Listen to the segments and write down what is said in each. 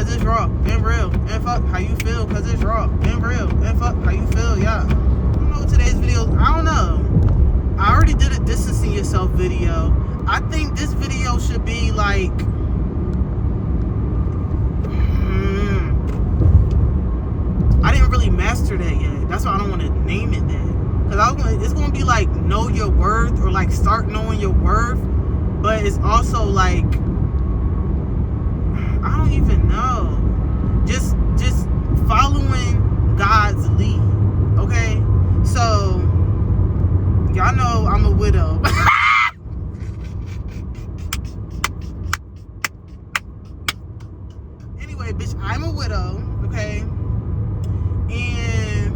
cause it's raw and real. And fuck how you feel, cause it's raw and real. And fuck how you feel, yeah. I don't know today's video, I don't know. I already did a distancing yourself video. I think this video should be like, I didn't really master that yet. That's why I don't want to name it that. Cause it's gonna be like know your worth or like start knowing your worth. But it's also like, I don't even know. Just following God's lead. Okay? So y'all know I'm a widow. Anyway, bitch, I'm a widow, okay? And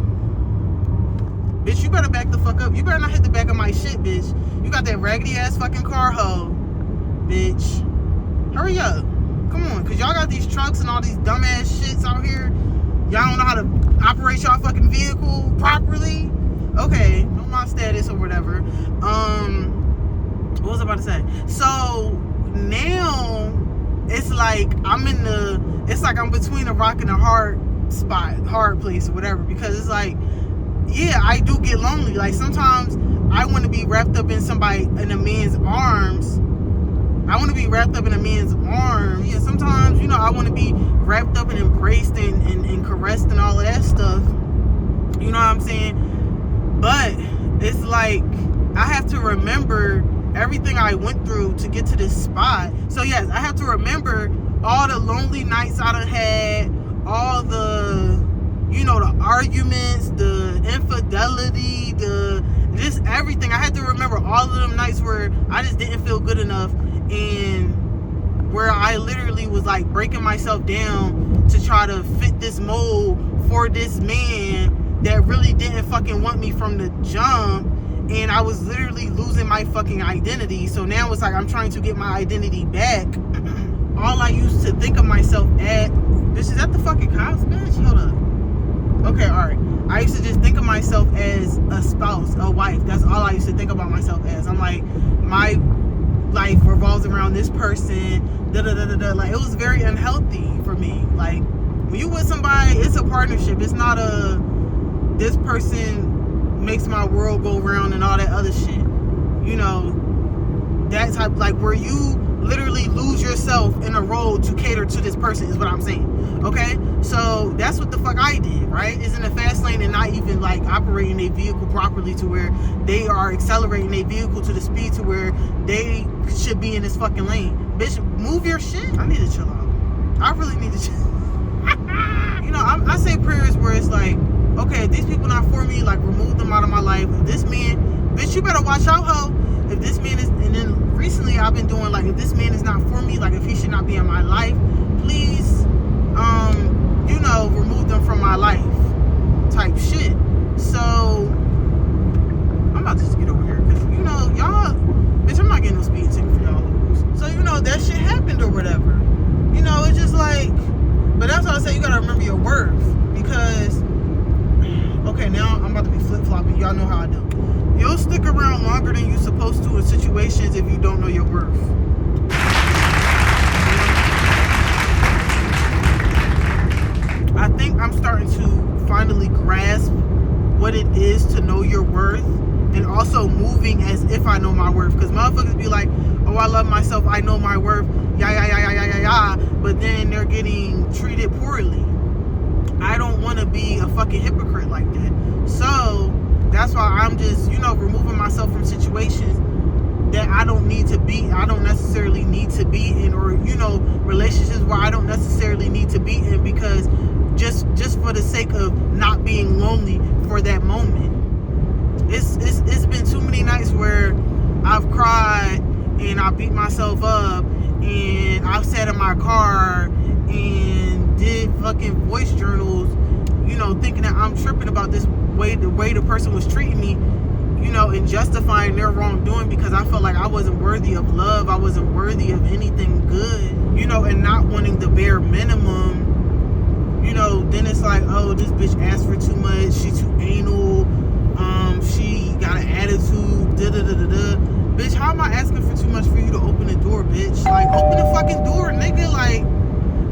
bitch, you better back the fuck up. You better not hit the back of my shit, bitch. You got that raggedy ass fucking car, hoe. Bitch. Hurry up. Come on, cause y'all got these trucks and all these dumbass shits out here. Y'all don't know how to operate y'all fucking vehicle properly. Okay, know my status or whatever. What was I about to say? So now it's like it's like I'm between a rock and a hard place or whatever, because it's like, yeah, I do get lonely. Like sometimes I want to be wrapped up in a man's arms. Yeah, sometimes, I want to be wrapped up and embraced and caressed and all of that stuff. You know what I'm saying? But it's like I have to remember everything I went through to get to this spot. So yes, I have to remember all the lonely nights I done had, all the, the arguments, the infidelity, just everything. I had to remember all of them nights where I just didn't feel good enough, and where I literally was like breaking myself down to try to fit this mold for this man that really didn't fucking want me from the jump, and I was literally losing my fucking identity. So now it's like I'm trying to get my identity back. All I used to think of myself at, bitch, is that the fucking cops, bitch? Hold up. Okay, alright. I used to just think of myself as a spouse, a wife. That's all I used to think about myself as. I'm like, my life revolves around this person, Like, it was very unhealthy for me. Like, when you with somebody, it's a partnership. It's not this person makes my world go round and all that other shit. That type, like, where you literally lose yourself in a role to cater to this person is what I'm saying. Okay? So that's what the fuck I did, right? Is in the fast lane and not even like operating a vehicle properly to where they are accelerating a vehicle to the speed to where they should be in this fucking lane. Bitch, move your shit. I need to chill out. I really need to chill. I say prayers where it's like, okay, if these people not for me, like, remove them out of my life. If this man, bitch, you better watch out, ho. If this man is, and then recently I've been doing, like, if this man is not for me, like, if he should not be in my life, please, remove them from my life type shit. So I'm about to just get over here because, y'all, bitch, I'm not getting no speed ticket for y'all. So, that shit happened or whatever. It's just like, but that's why I say you gotta remember your worth, because, okay, now I'm about to be flip-flopping. Y'all know how I do. You'll stick around longer than you're supposed to in situations if you don't know your worth. I think I'm starting to finally grasp what it is to know your worth, and also moving as if I know my worth. Because motherfuckers be like, oh, I love myself, I know my worth, yeah, but then they're getting treated poorly. I don't want to be a fucking hypocrite like that. So that's why I'm just, removing myself from situations that I don't necessarily need to be in, or, relationships where I don't necessarily need to be in, because just for the sake of not being lonely for that moment. It's been too many nights where I've cried and I beat myself up, and I've sat in my car and did fucking voice journals, thinking that I'm tripping about the way the person was treating me, and justifying their wrongdoing because I felt like I wasn't worthy of love, I wasn't worthy of anything good, and not wanting the bare minimum. Then it's like, oh, this bitch asked for too much, she too anal, she got an attitude, Bitch, how am I asking for too much for you to open the door, bitch? Like, open the fucking door, nigga. Like,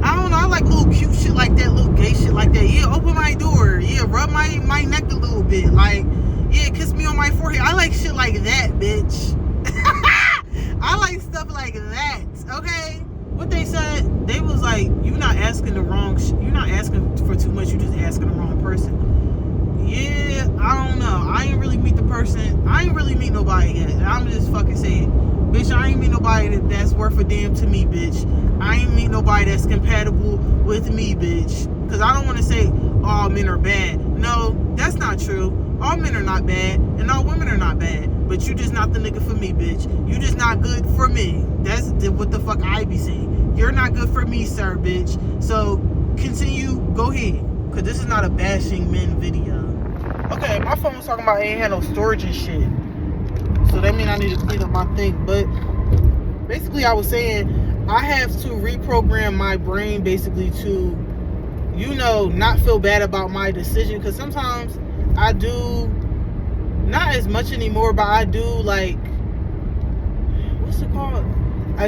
I don't know, I like little shit like that, little gay shit like that. Yeah, open my door. Yeah, rub my neck a little bit. Like, yeah, kiss me on my forehead. I like shit like that, bitch. I like stuff like that, okay? What they said, they was like, you're not asking the wrong you're not asking for too much, you just asking the wrong person. Yeah, I don't know. I ain't really meet the person. I ain't really meet nobody yet. I'm just fucking saying, bitch, I ain't meet nobody that's worth a damn to me, bitch. I ain't meet nobody that's compatible with me, bitch. Because I don't want to say all men are bad. No, that's not true. All men are not bad, and all women are not bad. But you just not the nigga for me, bitch. You just not good for me. That's what the fuck I be saying. You're not good for me, sir, bitch. So, continue. Go ahead. Because this is not a bashing men video. Okay, my phone was talking about I ain't had no storage and shit. So that means I need to clean up my thing. But basically I was saying I have to reprogram my brain basically to, you know, not feel bad about my decision. Because sometimes I do, not as much anymore, but I do like, what's it called?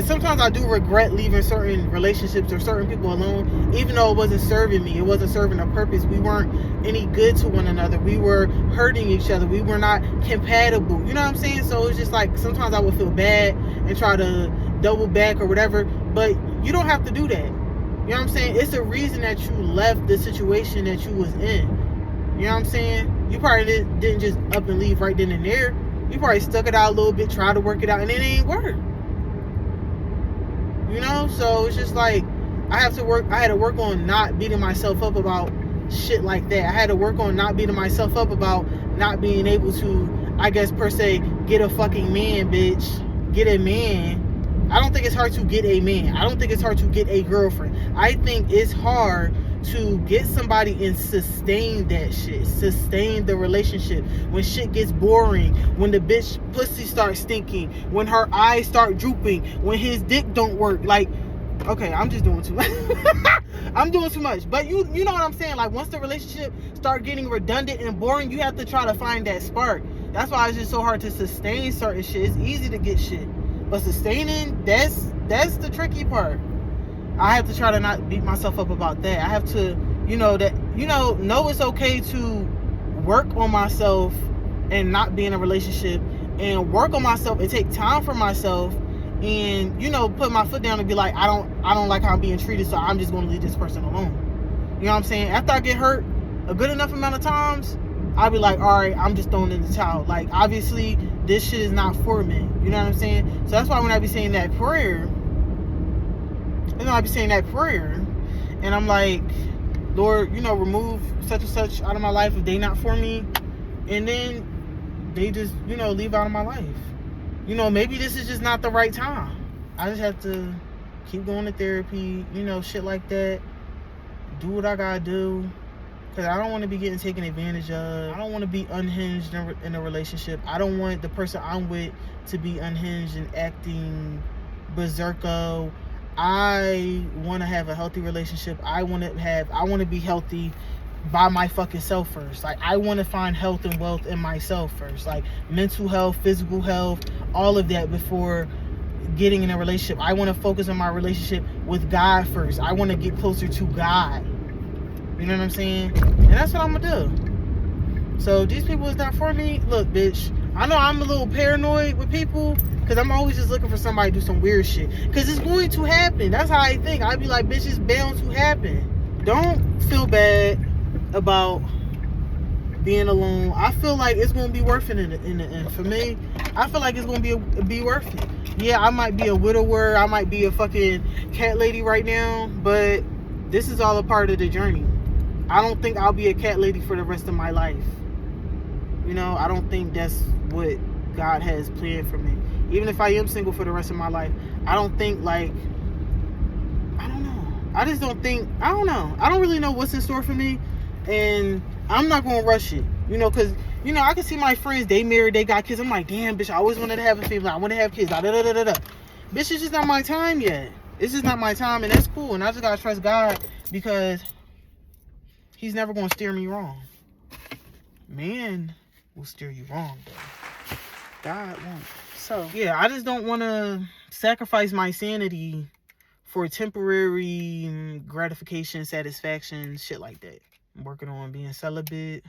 Sometimes I do regret leaving certain relationships or certain people alone, even though it wasn't serving me. It wasn't serving a purpose. We weren't any good to one another. We were hurting each other. We were not compatible. You know what I'm saying? So it's just like, sometimes I would feel bad and try to double back or whatever, but you don't have to do that. You know what I'm saying? It's a reason that you left the situation that you was in. You know what I'm saying? You probably didn't just up and leave right then and there. You probably stuck it out a little bit, tried to work it out, and it ain't work. You know? So it's just like, I had to work on not beating myself up about shit like that. I had to work on not beating myself up about not being able to, I guess, per se, get a fucking man, bitch. Get a man. I don't think it's hard to get a man. I don't think it's hard to get a girlfriend. I think it's hard to get somebody and sustain that shit. Sustain the relationship. When shit gets boring. When the bitch pussy starts stinking. When her eyes start drooping. When his dick don't work. Like, okay, I'm just doing too much. I'm doing too much. But you know what I'm saying? Like, once the relationship start getting redundant and boring, you have to try to find that spark. That's why it's just so hard to sustain certain shit. It's easy to get shit. But sustaining, that's the tricky part. I have to try to not beat myself up about that. I have to, know it's okay to work on myself and not be in a relationship, and work on myself and take time for myself, and, put my foot down and be like, I don't like how I'm being treated, so I'm just going to leave this person alone. You know what I'm saying? After I get hurt a good enough amount of times, I'll be like, all right, I'm just throwing in the towel. Like, obviously, this shit is not for me. You know what I'm saying? So that's why when I be saying that prayer, and I'm like, Lord, remove such and such out of my life if they not for me, and then they just, leave out of my life. Maybe this is just not the right time. I just have to keep going to therapy, shit like that. Do what I gotta do. Because I don't want to be getting taken advantage of. I don't want to be unhinged in a relationship. I don't want the person I'm with to be unhinged and acting berserko. I want to have a healthy relationship. I want to be healthy by my fucking self first. Like, I want to find health and wealth in myself first. Like, mental health, physical health, all of that before getting in a relationship. I want to focus on my relationship with God first. I want to get closer to God. You know what I'm saying? And that's what I'm gonna do. So these people is not for me. Look, bitch, I know I'm a little paranoid with people because I'm always just looking for somebody to do some weird shit. Because it's going to happen. That's how I think. I'd be like, bitch, it's bound to happen. Don't feel bad about being alone. I feel like it's gonna be worth it in the end. For me, I feel like it's gonna be worth it. Yeah, I might be a widower. I might be a fucking cat lady right now, but this is all a part of the journey. I don't think I'll be a cat lady for the rest of my life. I don't think that's what God has planned for me. Even if I am single for the rest of my life, I don't think, like, I don't know. I just don't think, I don't know. I don't really know what's in store for me, and I'm not going to rush it. Because, I can see my friends, they married, they got kids. I'm like, damn, bitch, I always wanted to have a family. I want to have kids. Bitch, it's just not my time yet. It's just not my time, and that's cool. And I just got to trust God, because He's never going to steer me wrong. Man will steer you wrong, though. God won't. So, yeah, I just don't want to sacrifice my sanity for temporary gratification, satisfaction, shit like that. I'm working on being celibate,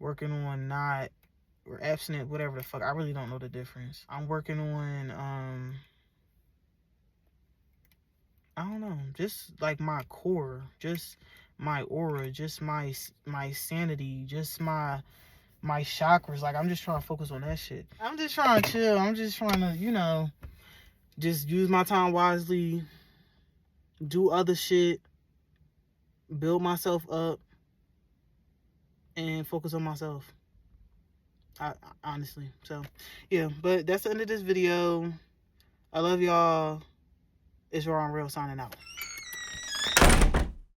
working on not, or abstinent, whatever the fuck. I really don't know the difference. I'm working on I don't know, just like my core, just my aura, just my sanity, just my chakras. Like, I'm just trying to focus on that shit. I'm just trying to chill. I'm just trying to, you know, just use my time wisely, do other shit, build myself up, and focus on myself. Honestly. So, yeah, but that's the end of this video. I love y'all. It's Raw and Real signing out.